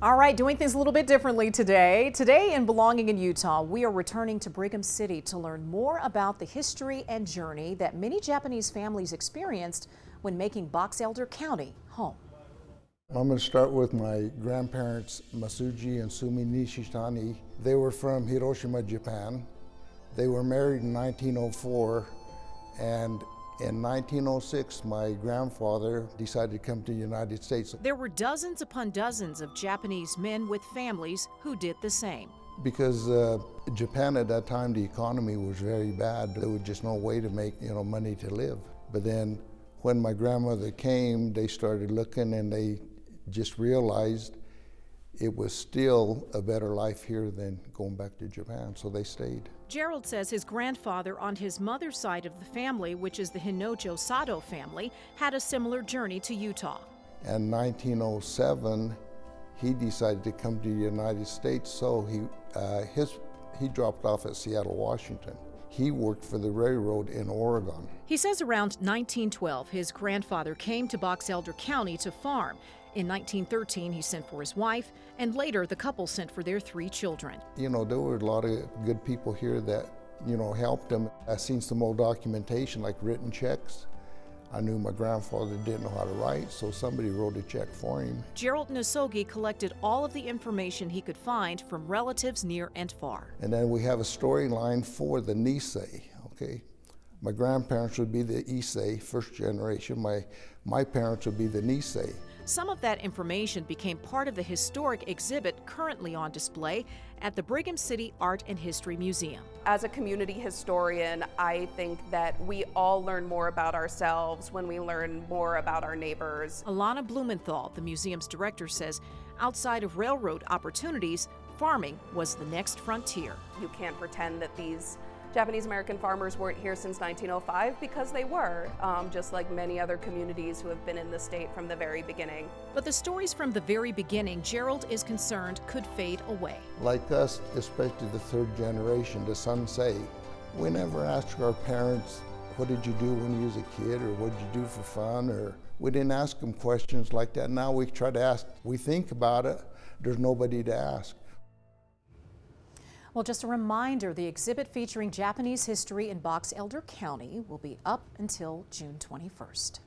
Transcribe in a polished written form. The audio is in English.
All right, doing things a little bit differently today. Today in Belonging in Utah, we are returning to Brigham City to learn more about the history and journey that many Japanese families experienced when making Box Elder County home. I'm going to start with my grandparents, Masuji and Sumi Nishitani. They were from Hiroshima, Japan. They were married in 1904, and in 1906, my grandfather decided to come to the United States. There were dozens upon dozens of Japanese men with families who did the same. Because Japan at that time, the economy was very bad. There was just no way to make money to live. But then when my grandmother came, they started looking and they just realized it was still a better life here than going back to Japan, so they stayed. Gerald says his grandfather on his mother's side of the family, which is the Hinojo Sato family, had a similar journey to Utah. In 1907, he decided to come to the United States, so he dropped off at Seattle, Washington. He worked for the railroad in Oregon. He says around 1912, his grandfather came to Box Elder County to farm. In 1913, he sent for his wife, and later the couple sent for their 3 children. There were a lot of good people here that, helped him. I seen some old documentation like written checks. I knew my grandfather didn't know how to write, so somebody wrote a check for him. Gerald Nisogi collected all of the information he could find from relatives near and far. And then we have a storyline for the Nisei, okay? My grandparents would be the Issei, first generation. My parents would be the Nisei. Some of that information became part of the historic exhibit currently on display at the Brigham City Art and History Museum. As a community historian, I think that we all learn more about ourselves when we learn more about our neighbors. Alana Blumenthal, the museum's director, says outside of railroad opportunities, farming was the next frontier. You can't pretend that these Japanese American farmers weren't here since 1905, because they were, just like many other communities who have been in the state from the very beginning. But the stories from the very beginning, Gerald is concerned, could fade away. Like us, especially the 3rd generation, the Sansei, we never asked our parents, what did you do when you was a kid, or what did you do for fun, or we didn't ask them questions like that. Now we try to ask, we think about it, there's nobody to ask. Well, just a reminder, the exhibit featuring Japanese history in Box Elder County will be up until June 21st.